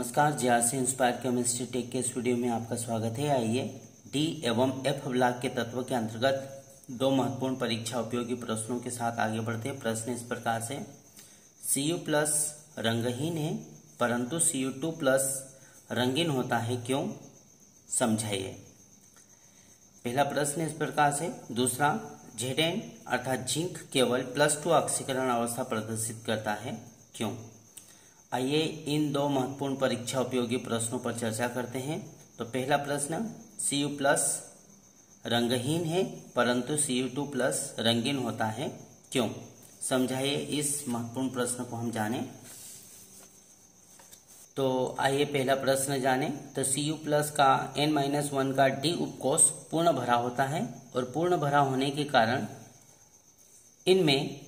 नमस्कार, जे से inspire chemistry take के इस वीडियो में आपका स्वागत है। आइए डी एवं एफ ब्लॉक के तत्व के अंतर्गत दो महत्वपूर्ण परीक्षा उपयोगी प्रश्नों के साथ आगे बढ़ते हैं। प्रश्न इस प्रकार से, Cu+ रंगहीन है परंतु Cu2+ रंगीन होता है, क्यों? समझाइए। पहला प्रश्न इस प्रकार से। दूसरा, Zn अर्थात जिंक केवल +2 ऑक्सीकरण अवस्था प्रदर्शित करता है, क्यों? आइए इन दो महत्वपूर्ण परीक्षा उपयोगी प्रश्नों पर चर्चा करते हैं। तो पहला प्रश्न, Cu+ रंगहीन है परंतु Cu2+ रंगीन होता है, क्यों? समझाइए। इस महत्वपूर्ण प्रश्न को हम जानें। तो आइए पहला प्रश्न जानें। तो Cu+ का N-1 का D उपकोष पूर्ण भरा होता है और पूर्ण भरा होने के कारण इनमें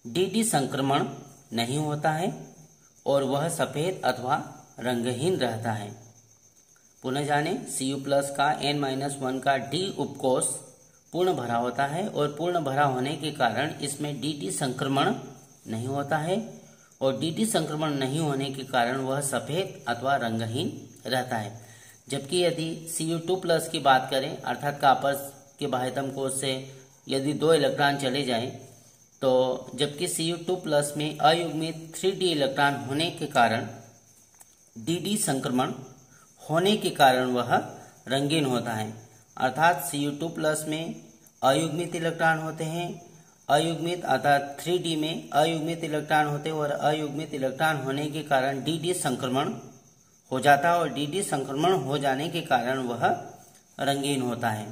DD संक्रमण नहीं होता है और वह सफेद अथवा रंगहीन रहता है। पुनः जानें, Cu+ का N-1 का D उपकोष पूर्ण भरा होता है और पूर्ण भरा होने के कारण इसमें DD संक्रमण नहीं होता है और DD संक्रमण नहीं होने के कारण वह सफेद अथवा रंगहीन रहता है। जबकि यदि Cu2+ की बात करें, अर्थात कॉपर के बाह्यतम कोश से यदि 2 इलेक्ट्रॉन चले जाएं, तो जबकि Cu2+ में अयुग्मित 3D इलेक्ट्रॉन होने के कारण DD संक्रमण होने के कारण वह रंगीन होता है। अर्थात Cu2+ में अयुग्मित इलेक्ट्रॉन होते हैं, अयुग्मित अर्थात 3D में अयुग्मित इलेक्ट्रॉन होते हैं और अयुग्मित इलेक्ट्रॉन होने के कारण DD संक्रमण हो जाता है और DD संक्रमण हो जाने के कारण वह रंगीन होता है।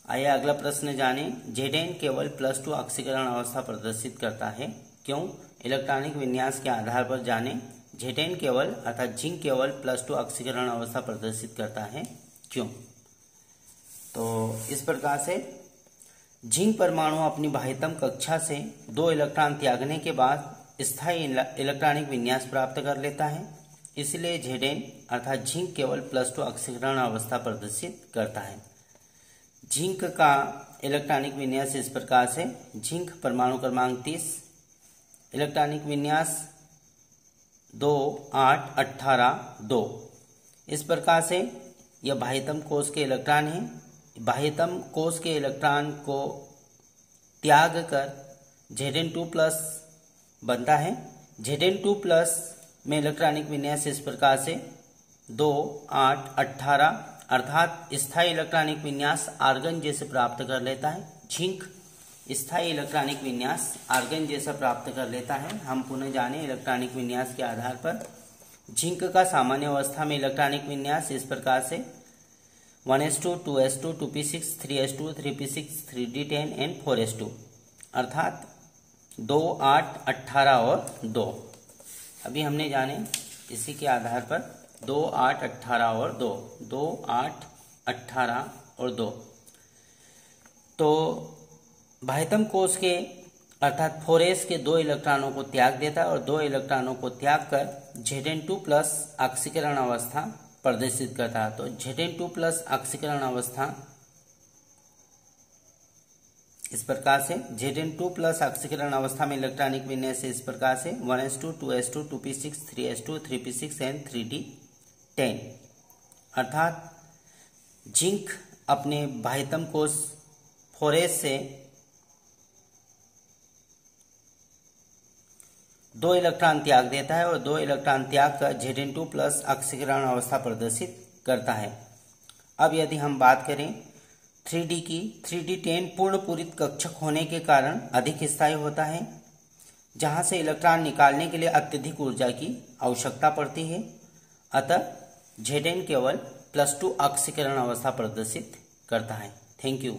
आइए अगला प्रश्न जानें। Zn केवल +2 ऑक्सीकरण अवस्था प्रदर्शित करता है, क्यों? इलेक्ट्रॉनिक विन्यास के आधार पर जानें। Zn केवल अर्थात जिंक केवल +2 ऑक्सीकरण अवस्था प्रदर्शित करता है, क्यों? तो इस प्रकार से जिंक परमाणु अपनी बाह्यतम कक्षा से 2 इलेक्ट्रॉन त्यागने के बाद स्थायी इलेक्ट्रॉनिक विन्यास प्राप्त कर लेता है, इसलिए Zn अर्थात जिंक केवल +2 ऑक्सीकरण अवस्था प्रदर्शित करता है। जिंक का इलेक्ट्रॉनिक विन्यास इस प्रकार से। जिंक परमाणु क्रमांक 30, इलेक्ट्रॉनिक विन्यास 2 8 18 2। इस प्रकार से यह बाह्यतम कोश के इलेक्ट्रॉन है। बाह्यतम कोश के इलेक्ट्रॉन को त्याग कर Zn2+ बनता है। Zn2+ में इलेक्ट्रॉनिक विन्यास इस प्रकार से 2 8 18 अर्थात स्थायी इलेक्ट्रॉनिक विन्यास आर्गन जैसे प्राप्त कर लेता है। जिंक स्थायी इलेक्ट्रॉनिक विन्यास आर्गन जैसा प्राप्त कर लेता है। हम पुनः जानें इलेक्ट्रॉनिक विन्यास के आधार पर। जिंक का सामान्य अवस्था में इलेक्ट्रॉनिक विन्यास इस प्रकार से 1s2 2s2 2p6 3s2 3p6 3d10 and 4s2 अर्थात 2 8 18 और 2। अभी हमने जाने इसी के आधार पर 2 8 18 और 2, 2 8 18 और 2। तो बाह्यतम कोश के अर्थात 4s के 2 इलेक्ट्रॉनों को त्याग देता है और 2 इलेक्ट्रॉनों को त्याग कर Zn2+ ऑक्सीकरण अवस्था प्रदर्शित करता है। तो Zn2+ ऑक्सीकरण अवस्था इस प्रकार से। Zn2+ ऑक्सीकरण अवस्था में इलेक्ट्रॉनिक विन्यास इस प्रकार से 1s2 2s2 2p6 3s2 3p6 and 3d10 अर्थात जिंक अपने बाह्यतम कोश 4s से 2 इलेक्ट्रॉन त्याग देता है और 2 इलेक्ट्रॉन त्याग कर Zn2+ ऑक्सीकरण अवस्था प्रदर्शित करता है। अब यदि हम बात करें 3D की, 3d10 पूर्ण पूरित कक्षक होने के कारण अधिक स्थायी होता है, जहां से इलेक्ट्रॉन निकालने के लिए अत्यधिक ऊर्जा की आवश्यकता पड़ती है। अतः Zn केवल +2 ऑक्सीकरण अवस्था प्रदर्शित करता है। Thank you.